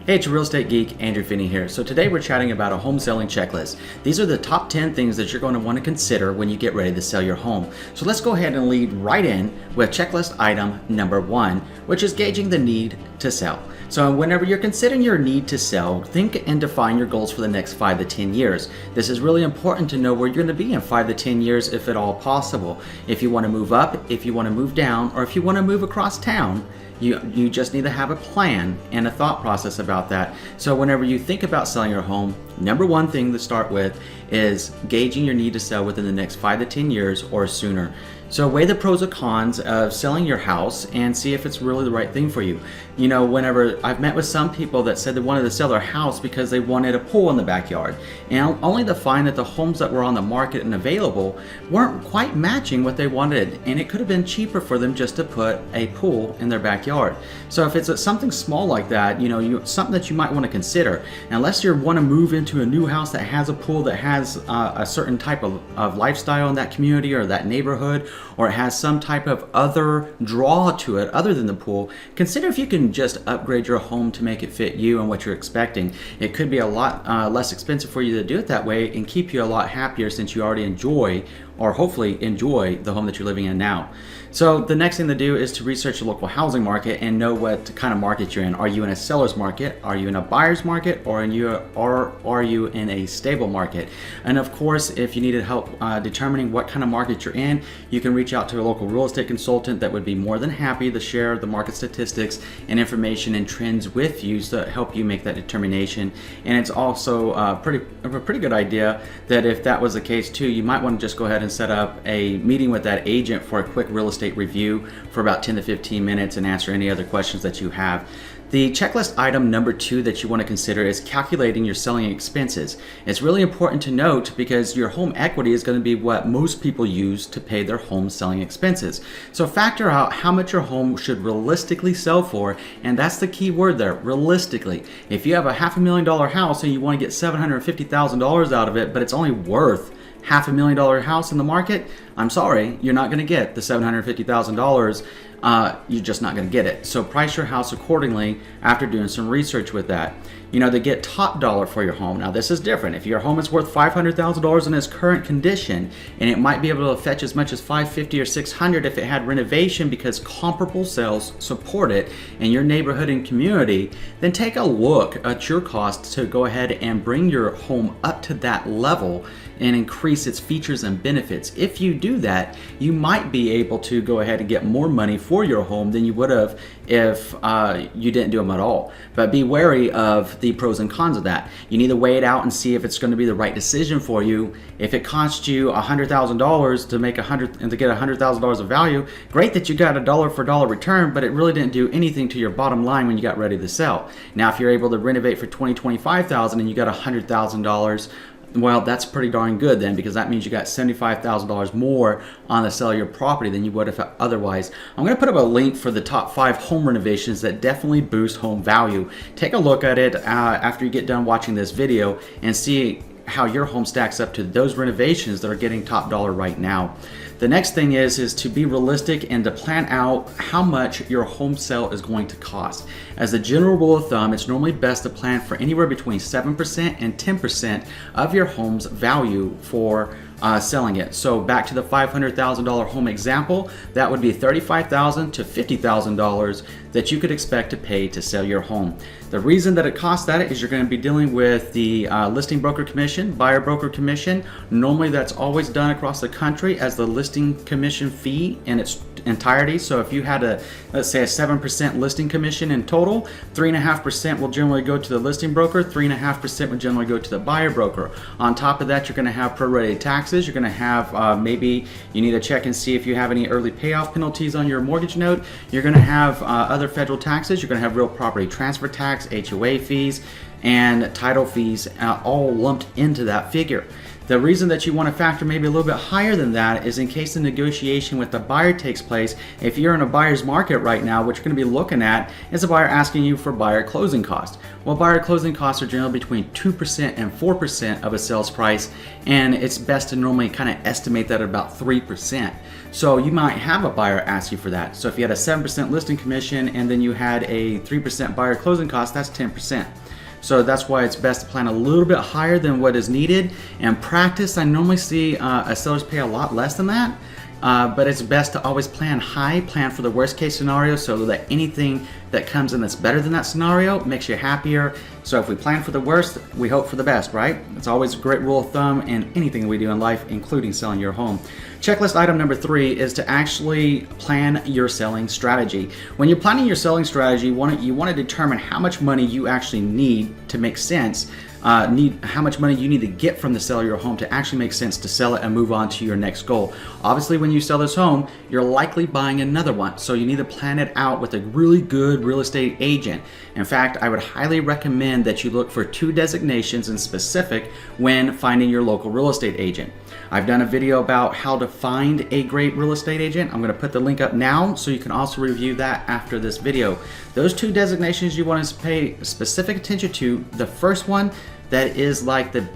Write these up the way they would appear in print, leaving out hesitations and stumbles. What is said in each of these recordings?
Hey, it's Real Estate Geek, Andrew Finney here. So today we're chatting about a home selling checklist. These are the top 10 things that you're going to want to consider when you get ready to sell your home. So let's go ahead and lead right in with checklist item number 1, which is gauging the need to sell. So whenever you're considering your need to sell, think and define your goals for the next 5 to 10 years. This is really important to know where you're going to be in 5 to 10 years if at all possible. If you want to move up, if you want to move down, or if you want to move across town, you just need to have a plan and a thought process about that. So whenever you think about selling your home, number 1 thing to start with is gauging your need to sell within the next 5 to 10 years or sooner. So weigh the pros and cons of selling your house and see if it's really the right thing for you. You know, whenever I've met with some people that said they wanted to sell their house because they wanted a pool in the backyard, and only to find that the homes that were on the market and available weren't quite matching what they wanted, and it could have been cheaper for them just to put a pool in their backyard. So if it's something small like that, you know, something that you might want to consider, unless you want to move into a new house that has a pool, that has a certain type of lifestyle in that community or that neighborhood, or it has some type of other draw to it other than the pool, consider if you can just upgrade your home to make it fit you and what you're expecting. It could be a lot less expensive for you to do it that way and keep you a lot happier, since you already enjoy, or hopefully enjoy, the home that you're living in now. So the next thing to do is to research the local housing market and know what kind of market you're in. Are you in a seller's market? Are you in a buyer's market? Or are you in a stable market? And of course, if you needed help determining what kind of market you're in, you can reach out to a local real estate consultant that would be more than happy to share the market statistics and information and trends with you to help you make that determination. And it's also a pretty good idea that if that was the case too, you might want to just go ahead and set up a meeting with that agent for a quick real estate review for about 10 to 15 minutes and answer any other questions that you have. The checklist item number 2 that you want to consider is calculating your selling expenses. It's really important to note because your home equity is going to be what most people use to pay their home selling expenses. So factor out how much your home should realistically sell for, and that's the key word there, realistically. If you have a $500,000 house and you want to get $750,000 out of it, but it's only worth $500,000 house in the market, I'm sorry, you're not going to get the $750,000. You're just not going to get it. So price your house accordingly after doing some research with that. You know, to get top dollar for your home. Now this is different. If your home is worth $500,000 in its current condition, and it might be able to fetch as much as $550,000 or $600,000 if it had renovation because comparable sales support it in your neighborhood and community, then take a look at your costs to go ahead and bring your home up to that level and increase its features and benefits. If you do that, you might be able to go ahead and get more money for your home than you would have if you didn't do them at all. But be wary of the pros and cons of that. You need to weigh it out and see if it's going to be the right decision for you. If it costs you $100,000 to make to get $100,000 of value, great that you got a dollar for dollar return, but it really didn't do anything to your bottom line when you got ready to sell. Now, if you're able to renovate for $25,000 and you got $100,000, well, that's pretty darn good then, because that means you got $75,000 more on the sale of your property than you would have otherwise. I'm going to put up a link for the top 5 home renovations that definitely boost home value. Take a look at it after you get done watching this video and see how your home stacks up to those renovations that are getting top dollar right now. The next thing is to be realistic and to plan out how much your home sale is going to cost. As a general rule of thumb, it's normally best to plan for anywhere between 7% and 10% of your home's value for selling it. So back to the $500,000 home example, that would be $35,000 to $50,000 that you could expect to pay to sell your home. The reason that it costs that is you're going to be dealing with the listing broker commission, buyer broker commission. Normally that's always done across the country as the listing commission fee in its entirety. So if you had let's say a 7% listing commission in total, 3.5% will generally go to the listing broker, 3.5% will generally go to the buyer broker. On top of that, you're going to have prorated taxes. You're going to have maybe you need to check and see if you have any early payoff penalties on your mortgage note. You're going to have other federal taxes. You're going to have real property transfer tax, HOA fees, and title fees all lumped into that figure. The reason that you want to factor maybe a little bit higher than that is in case the negotiation with the buyer takes place. If you're in a buyer's market right now, what you're going to be looking at is a buyer asking you for buyer closing costs. Well, buyer closing costs are generally between 2% and 4% of a sales price, and it's best to normally kind of estimate that at about 3%. So you might have a buyer ask you for that. So if you had a 7% listing commission and then you had a 3% buyer closing cost, that's 10%. So that's why it's best to plan a little bit higher than what is needed. And practice, I normally see sellers pay a lot less than that, but it's best to always plan high, plan for the worst case scenario so that anything that comes in that's better than that scenario makes you happier. So if we plan for the worst, we hope for the best, right? It's always a great rule of thumb in anything we do in life, including selling your home. Checklist item number 3 is to actually plan your selling strategy. When you're planning your selling strategy, you want to determine how much money you actually need to make sense. How much money you need to get from the sale of your home to actually make sense to sell it and move on to your next goal. Obviously, when you sell this home, you're likely buying another one. So you need to plan it out with a really good real estate agent. In fact, I would highly recommend that you look for 2 designations in specific when finding your local real estate agent. I've done a video about how to find a great real estate agent. I'm going to put the link up now so you can also review that after this video. Those 2 designations you want to pay specific attention to. The first one that is like the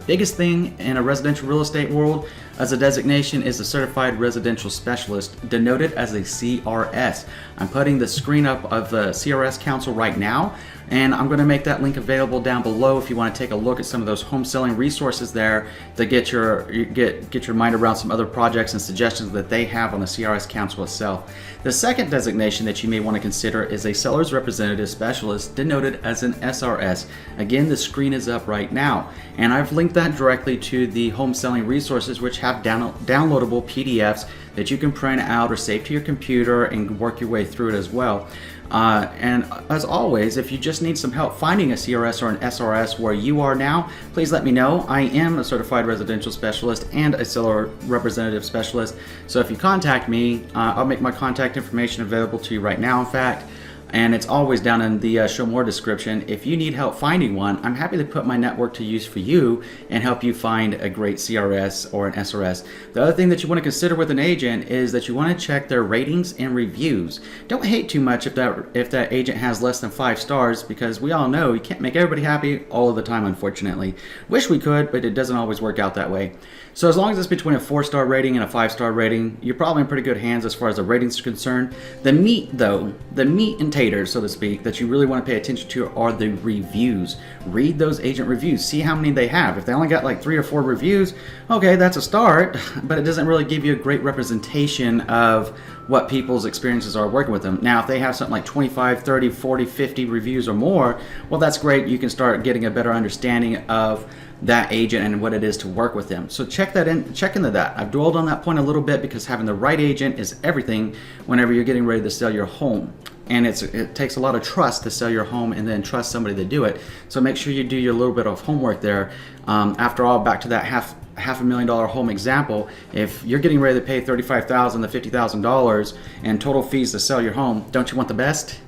biggest thing in a residential real estate world as a designation is a certified residential specialist, denoted as a CRS. I'm putting the screen up of the CRS Council right now, and I'm going to make that link available down below if you want to take a look at some of those home selling resources there to get your mind around some other projects and suggestions that they have on the CRS Council itself. The second designation that you may want to consider is a seller's representative specialist, denoted as an SRS. Again, the screen is up right now, and I've linked that directly to the home selling resources, which have downloadable PDFs that you can print out or save to your computer and work your way through it as well. And as always, if you just need some help finding a CRS or an SRS where you are now, please let me know. I am a certified residential specialist and a seller representative specialist. So if you contact me, I'll make my contact information available to you right now, in fact. And it's always down in the show more description. If you need help finding one, I'm happy to put my network to use for you and help you find a great CRS or an SRS. The other thing that you want to consider with an agent is that you want to check their ratings and reviews. Don't hate too much if that agent has less than 5 stars, because we all know you can't make everybody happy all of the time, unfortunately. Wish we could, but it doesn't always work out that way. So as long as it's between a 4-star rating and a 5-star rating, you're probably in pretty good hands as far as the ratings are concerned. The meat and taters, so to speak, that you really want to pay attention to are the reviews. Read those agent reviews. See how many they have. If they only got like 3 or 4 reviews, okay, that's a start, but it doesn't really give you a great representation of what people's experiences are working with them. Now, if they have something like 25, 30, 40, 50 reviews or more, well, that's great. You can start getting a better understanding of that agent and what it is to work with them. So check into that. I've dwelled on that point a little bit because having the right agent is everything whenever you're getting ready to sell your home. And it takes a lot of trust to sell your home and then trust somebody to do it. So make sure you do your little bit of homework there. After all, back to that half $500,000 home example, if you're getting ready to pay $35,000 to $50,000 and total fees to sell your home, don't you want the best?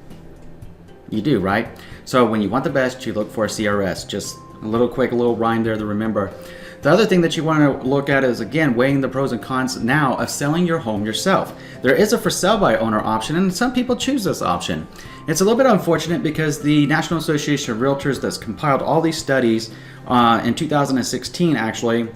You do, right? So when you want the best, you look for a CRS. Just a little rhyme there to remember. The other thing that you want to look at is, again, weighing the pros and cons now of selling your home yourself. There is a for sale by owner option, and some people choose this option. It's a little bit unfortunate because the National Association of Realtors that's compiled all these studies in 2016, actually,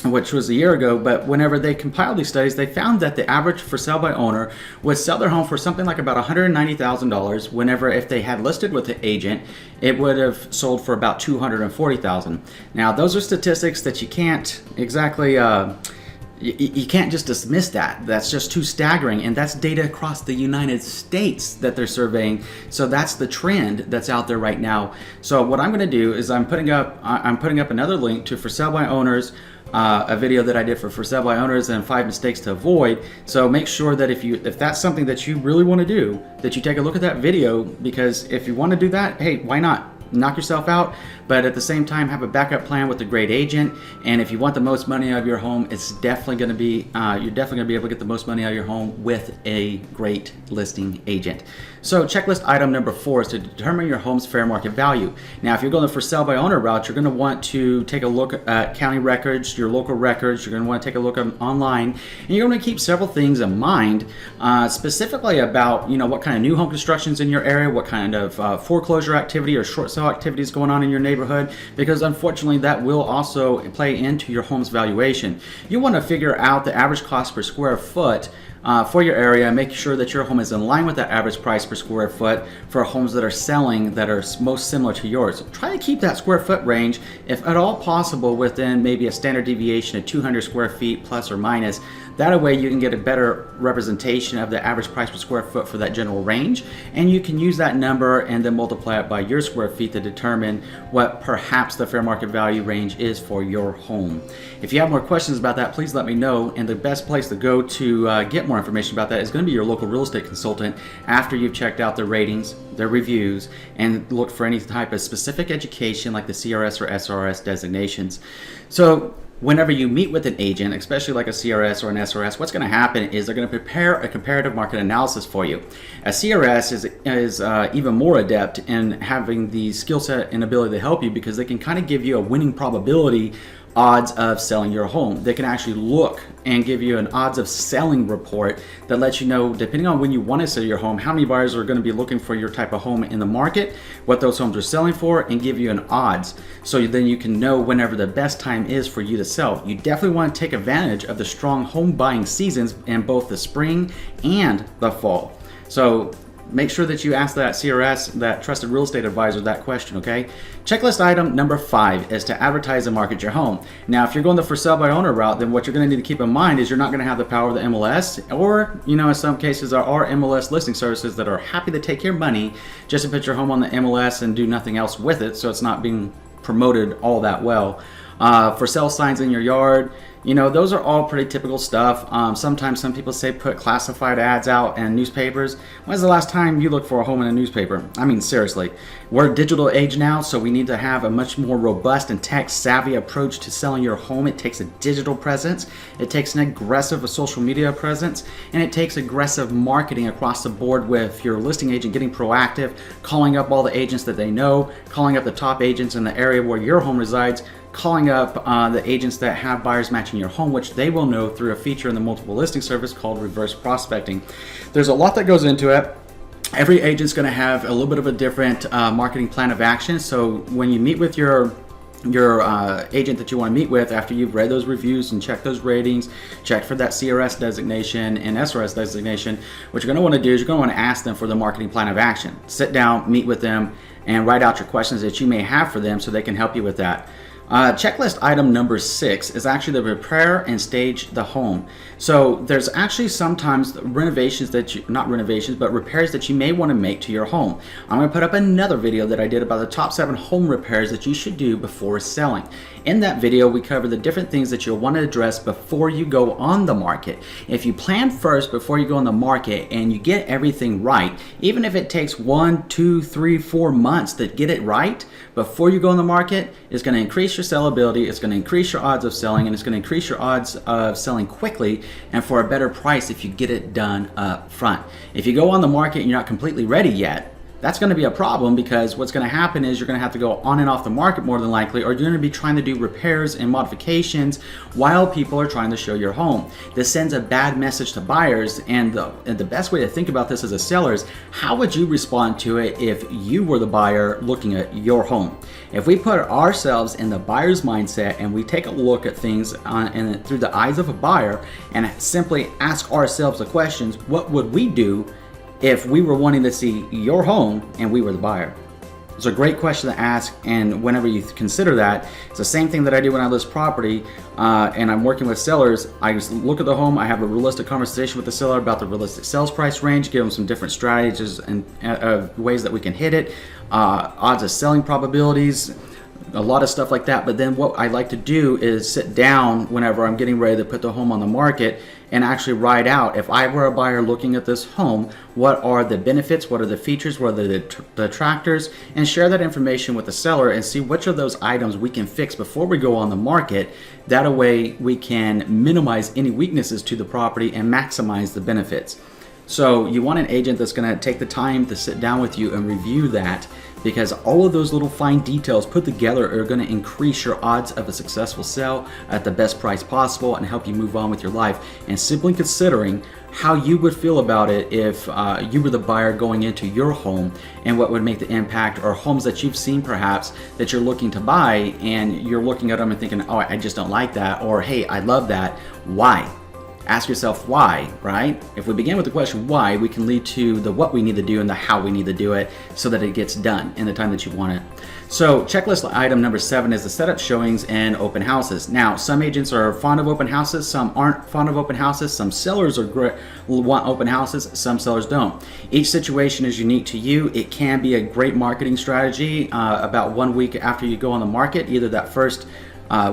which was a year ago, but whenever they compiled these studies, they found that the average for sale by owner would sell their home for something like about $190,000. Whenever, if they had listed with the agent, it would have sold for about $240,000. Now, those are statistics that you can't exactly you can't just dismiss that. That's just too staggering, and that's data across the United States that they're surveying. So that's the trend that's out there right now. So what I'm going to do is I'm putting up another link to for sale by owners, a video that I did for sale by owners and 5 mistakes to avoid. So make sure that if that's something that you really want to do, that you take a look at that video, because if you want to do that, hey, why not? knock yourself out, but at the same time have a backup plan with a great agent. And if you want the most money out of your home, it's definitely going to be you're definitely going to be able to get the most money out of your home with a great listing agent. So checklist item number 4 is to determine your home's fair market value. Now, if you're going the for sale by owner route, you're going to want to take a look at county records, your local records. You're going to want to take a look online, and you're going to keep several things in mind, specifically about what kind of new home construction's in your area, what kind of foreclosure activity or short sale activity is going on in your neighborhood, because unfortunately that will also play into your home's valuation. You want to figure out the average cost per square foot for your area, and make sure that your home is in line with that average price per square foot for homes that are selling that are most similar to yours. Try to keep that square foot range, if at all possible, within maybe a standard deviation of 200 square feet plus or minus. That way you can get a better representation of the average price per square foot for that general range, and you can use that number and then multiply it by your square feet to determine what perhaps the fair market value range is for your home. If you have more questions about that, please let me know, and the best place to go to get more information about that is going to be your local real estate consultant after you've checked out their ratings, their reviews, and looked for any type of specific education like the CRS or SRS designations. So whenever you meet with an agent, especially like a CRS or an SRS, what's going to happen is they're going to prepare a comparative market analysis for you. A CRS is even more adept in having the skill set and ability to help you, because they can kind of give you a winning probability odds of selling your home. They can actually look and give you an odds of selling report that lets you know, depending on when you want to sell your home, how many buyers are going to be looking for your type of home in the market, what those homes are selling for, and give you an odds. So then you can know whenever the best time is for you to sell. You definitely want to take advantage of the strong home buying seasons in both the spring and the fall. So make sure that you ask that CRS, that trusted real estate advisor, that question, okay? Checklist item number 5 is to advertise and market your home. Now, if you're going the for sale by owner route, then what you're going to need to keep in mind is you're not going to have the power of the MLS, or, in some cases there are MLS listing services that are happy to take your money just to put your home on the MLS and do nothing else with it, so it's not being promoted all that well. For sale signs in your yard, those are all pretty typical stuff. Sometimes some people say put classified ads out in newspapers. When's the last time you looked for a home in a newspaper? I mean, seriously. We're a digital age now, so we need to have a much more robust and tech-savvy approach to selling your home. It takes a digital presence, it takes an aggressive social media presence, and it takes aggressive marketing across the board with your listing agent getting proactive, calling up all the agents that they know, calling up the top agents in the area where your home resides, calling up the agents that have buyers matching your home, which they will know through a feature in the multiple listing service called reverse prospecting. There's a lot that goes into it. Every agent's going to have a little bit of a different marketing plan of action. So when you meet with your agent that you want to meet with, after you've read those reviews and checked those ratings, checked for that CRS designation and SRS designation, what you're going to want to do is you're going to want to ask them for the marketing plan of action. Sit down, meet with them, and write out your questions that you may have for them so they can help you with that. Checklist item number 6 is actually to prepare and stage the home. So there's actually sometimes renovations not renovations, but repairs that you may want to make to your home. I'm going to put up another video that I did about the top 7 home repairs that you should do before selling. In that video, we cover the different things that you'll want to address before you go on the market. If you plan first before you go on the market and you get everything right, even if it takes 1, 2, 3, 4 months to get it right before you go on the market, it's going to increase your sellability, it's going to increase your odds of selling, and it's going to increase your odds of selling quickly and for a better price if you get it done up front. If you go on the market and you're not completely ready yet, that's going to be a problem, because what's going to happen is you're going to have to go on and off the market more than likely, or you're going to be trying to do repairs and modifications while people are trying to show your home. This sends a bad message to buyers, and the best way to think about this as a seller is, how would you respond to it if you were the buyer looking at your home? If we put ourselves in the buyer's mindset and we take a look at things through the eyes of a buyer and simply ask ourselves the questions, what would we do if we were wanting to see your home and we were the buyer? It's a great question to ask, and whenever you consider that, it's the same thing that I do when I list property and I'm working with sellers. I just look at the home, I have a realistic conversation with the seller about the realistic sales price range, give them some different strategies and ways that we can hit it, odds of selling probabilities, a lot of stuff like that. But then what I like to do is sit down whenever I'm getting ready to put the home on the market and actually write out, if I were a buyer looking at this home, what are the benefits, what are the features, what are the detractors, and share that information with the seller and see which of those items we can fix before we go on the market. That way we can minimize any weaknesses to the property and maximize the benefits. So you want an agent that's going to take the time to sit down with you and review that, because all of those little fine details put together are going to increase your odds of a successful sale at the best price possible and help you move on with your life. And simply considering how you would feel about it if you were the buyer going into your home, and what would make the impact, or homes that you've seen perhaps that you're looking to buy and you're looking at them and thinking, oh, I just don't like that, or hey, I love that. Why? Ask yourself why, right? If we begin with the question why, we can lead to the what we need to do and the how we need to do it so that it gets done in the time that you want it. So checklist item number 7 is the setup showings and open houses. Now, some agents are fond of open houses, some aren't fond of open houses, some sellers want open houses, some sellers don't. Each situation is unique to you. It can be a great marketing strategy about 1 week after you go on the market, either that first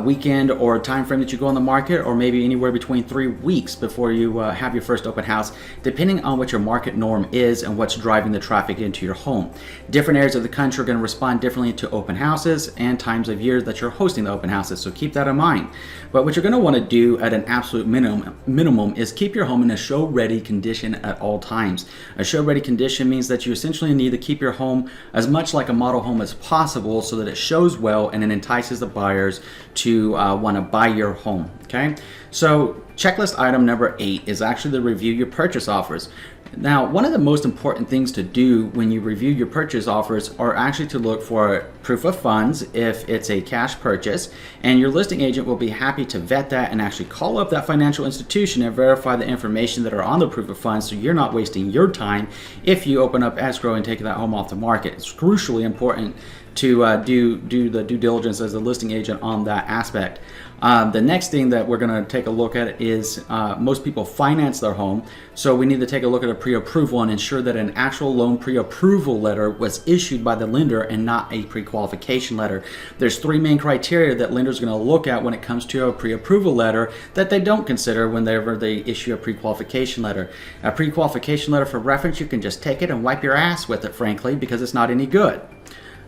weekend or time frame that you go on the market, or maybe anywhere between 3 weeks before you have your first open house, depending on what your market norm is and what's driving the traffic into your home. Different areas of the country are going to respond differently to open houses and times of year that you're hosting the open houses, so keep that in mind. But what you're going to want to do at an absolute minimum is keep your home in a show-ready condition at all times. A show-ready condition means that you essentially need to keep your home as much like a model home as possible so that it shows well and it entices the buyers to want to buy your home. Okay, so checklist item number 8 is actually to review your purchase offers. Now, one of the most important things to do when you review your purchase offers are actually to look for proof of funds if it's a cash purchase, and your listing agent will be happy to vet that and actually call up that financial institution and verify the information that are on the proof of funds, so you're not wasting your time if you open up escrow and take that home off the market. It's crucially important to do the due diligence as a listing agent on that aspect. The next thing that we're going to take a look at is most people finance their home, so we need to take a look at a pre-approval and ensure that an actual loan pre-approval letter was issued by the lender and not a pre-qualification letter. There's 3 main criteria that lenders are going to look at when it comes to a pre-approval letter that they don't consider whenever they issue a pre-qualification letter. A pre-qualification letter, for reference, you can just take it and wipe your ass with it, frankly, because it's not any good.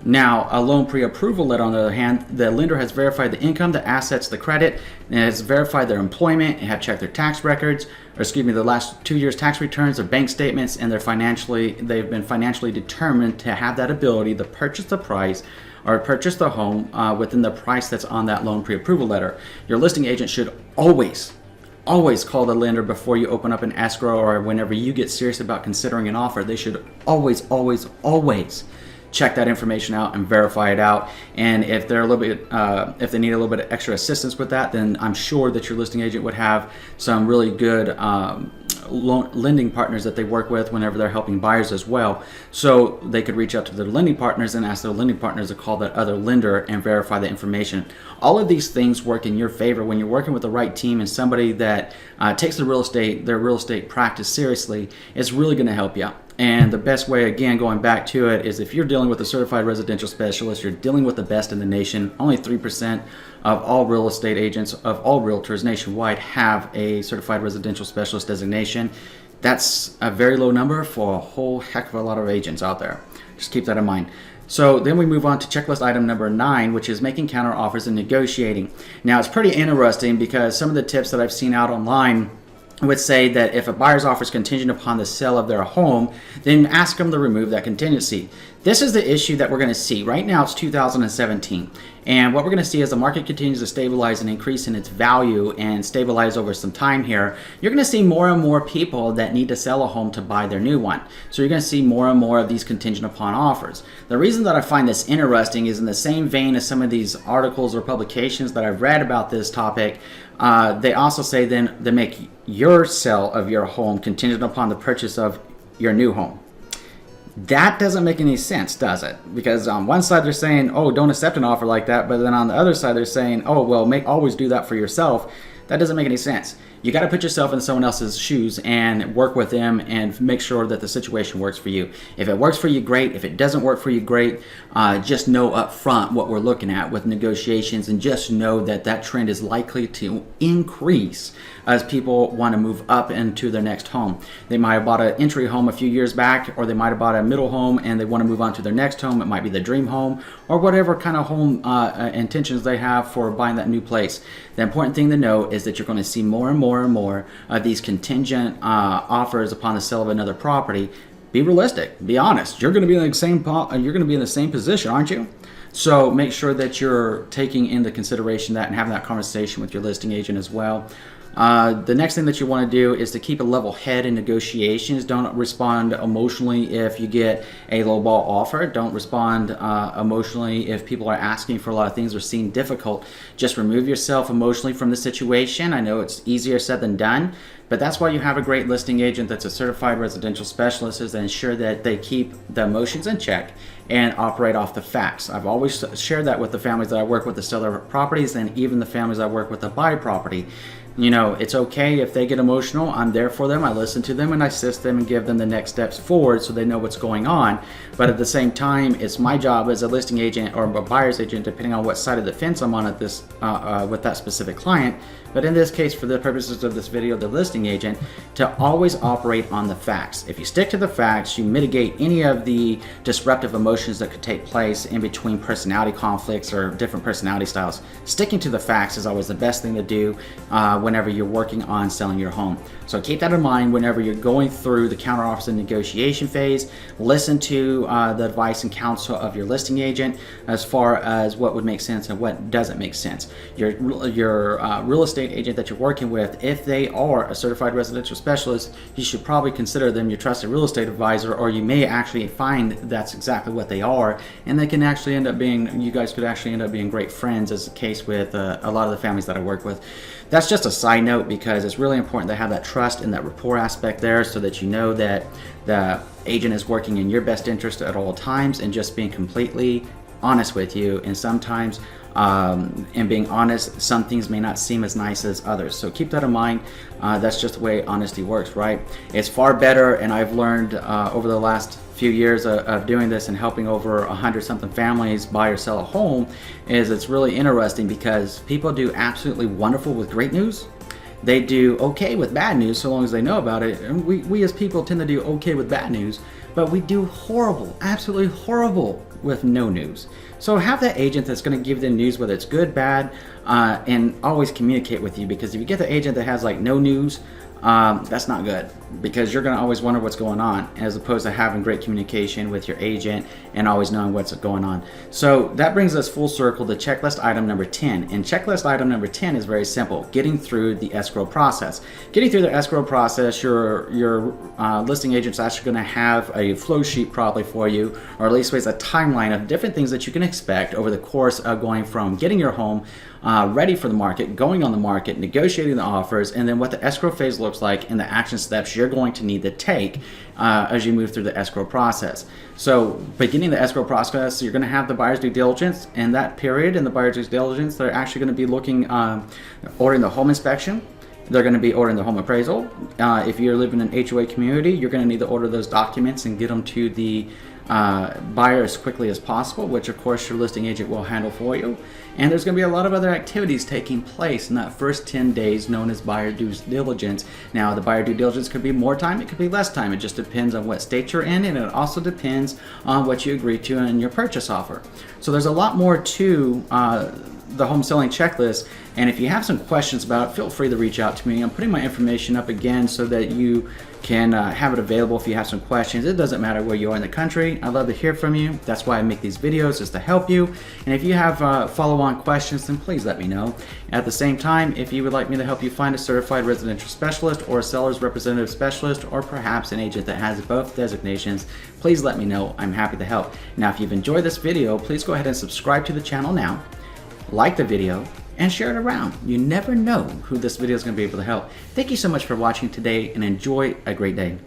Now, a loan pre-approval letter, on the other hand, the lender has verified the income, the assets, the credit, and has verified their employment, and have checked their tax records, the last 2 years' tax returns, their bank statements, and they've been financially determined to have that ability to purchase the price or purchase the home within the price that's on that loan pre-approval letter. Your listing agent should always call the lender before you open up an escrow, or whenever you get serious about considering an offer. They should always check that information out and verify it out. And if they're a little bit, if they need a little bit of extra assistance with that, then I'm sure that your listing agent would have some really good lending partners that they work with whenever they're helping buyers as well. So they could reach out to their lending partners and ask their lending partners to call that other lender and verify the information. All of these things work in your favor when you're working with the right team and somebody that takes their real estate practice seriously. It's really going to help you out. And the best way, again, going back to it, is if you're dealing with a certified residential specialist, you're dealing with the best in the nation. Only 3% of all real estate agents, of all realtors nationwide, have a certified residential specialist designation. That's a very low number for a whole heck of a lot of agents out there. Just keep that in mind. So then we move on to checklist item number 9, which is making counter offers and negotiating. Now, it's pretty interesting because some of the tips that I've seen out online would say that if a buyer's offer is contingent upon the sale of their home, then ask them to remove that contingency. This is the issue that we're going to see. Right now it's 2017, and what we're going to see as the market continues to stabilize and increase in its value and stabilize over some time here, you're going to see more and more people that need to sell a home to buy their new one. So you're going to see more and more of these contingent upon offers. The reason that I find this interesting is in the same vein as some of these articles or publications that I've read about this topic. They also say then they make your sale of your home contingent upon the purchase of your new home. That doesn't make any sense, does it? Because on one side they're saying, oh, don't accept an offer like that, but then on the other side they're saying, oh, well, always do that for yourself. That doesn't make any sense. You got to put yourself in someone else's shoes and work with them and make sure that the situation works for you. If it works for you, great. If it doesn't work for you, great. Just know up front what we're looking at with negotiations, and just know that that trend is likely to increase as people want to move up into their next home. They might have bought an entry home a few years back, or they might have bought a middle home and they want to move on to their next home. It might be the dream home, or whatever kind of home intentions they have for buying that new place. The important thing to know is that you're going to see more and more and more of these contingent offers upon the sale of another property. Be realistic. Be honest. You're going to be in the same position, aren't you? So make sure that you're taking into consideration that and having that conversation with your listing agent as well. The next thing that you want to do is to keep a level head in negotiations. Don't respond emotionally if you get a lowball offer. Don't respond emotionally if people are asking for a lot of things or seem difficult. Just remove yourself emotionally from the situation. I know it's easier said than done, but that's why you have a great listing agent that's a certified residential specialist, is to ensure that they keep the emotions in check and operate off the facts. I've always shared that with the families that I work with to sell their properties, and even the families I work with to buy property. You know, it's okay if they get emotional. I'm there for them. I listen to them and I assist them and give them the next steps forward so they know what's going on. But at the same time, it's my job as a listing agent or a buyer's agent, depending on what side of the fence I'm on at this with that specific client. But in this case, for the purposes of this video, the listing agent, to always operate on the facts. If you stick to the facts, you mitigate any of the disruptive emotions that could take place in between personality conflicts or different personality styles. Sticking to the facts is always the best thing to do whenever you're working on selling your home. So keep that in mind whenever you're going through the counteroffers and negotiation phase. Listen to the advice and counsel of your listing agent as far as what would make sense and what doesn't make sense. Your real estate agent that you're working with, if they are a certified residential specialist, you should probably consider them your trusted real estate advisor, or you may actually find that's exactly what they are, and they can actually end up being, you guys could actually end up being great friends, as the case with a lot of the families that I work with. That's just a side note, because it's really important to have that trust and that rapport aspect there, so that you know that the agent is working in your best interest at all times and just being completely honest with you. And sometimes and being honest, some things may not seem as nice as others. So keep that in mind. That's just the way honesty works, right? It's far better, and I've learned over the last few years of doing this and helping over 100-something families buy or sell a home, is it's really interesting because people do absolutely wonderful with great news. They do okay with bad news so long as they know about it. And we as people tend to do okay with bad news, but we do horrible, absolutely horrible with no news. So have that agent that's going to give them news, whether it's good, bad, and always communicate with you, because if you get the agent that has like no news, that's not good, because you're going to always wonder what's going on, as opposed to having great communication with your agent and always knowing what's going on. So that brings us full circle to checklist item number 10. And checklist item number 10 is very simple: getting through the escrow process. Getting through the escrow process, your listing agent's actually going to have a flow sheet probably for you, or at least ways a timeline of different things that you can expect over the course of going from getting your home ready for the market, going on the market, negotiating the offers, and then what the escrow phase looks like and the action steps you're going to need to take as you move through the escrow process. So beginning the escrow process, you're going to have the buyer's due diligence. In that period, in the buyer's due diligence, they're actually going to be looking, ordering the home inspection. They're going to be ordering the home appraisal. If you're living in an HOA community, you're going to need to order those documents and get them to the buyer as quickly as possible, which of course your listing agent will handle for you. And there's going to be a lot of other activities taking place in that first 10 days known as buyer due diligence. Now, the buyer due diligence could be more time, it could be less time. It just depends on what state you're in, and it also depends on what you agree to in your purchase offer. So there's a lot more to the home selling checklist, and if you have some questions about it, feel free to reach out to me. I'm putting my information up again so that you can have it available if you have some questions. It doesn't matter where you are in the country. I'd love to hear from you. That's why I make these videos, is to help you. And if you have follow-on questions, then please let me know. At the same time, if you would like me to help you find a certified residential specialist or a seller's representative specialist, or perhaps an agent that has both designations, please let me know. I'm happy to help. Now, if you've enjoyed this video, please go ahead and subscribe to the channel now, like the video, and share it around. You never know who this video is going to be able to help. Thank you so much for watching today, and enjoy a great day.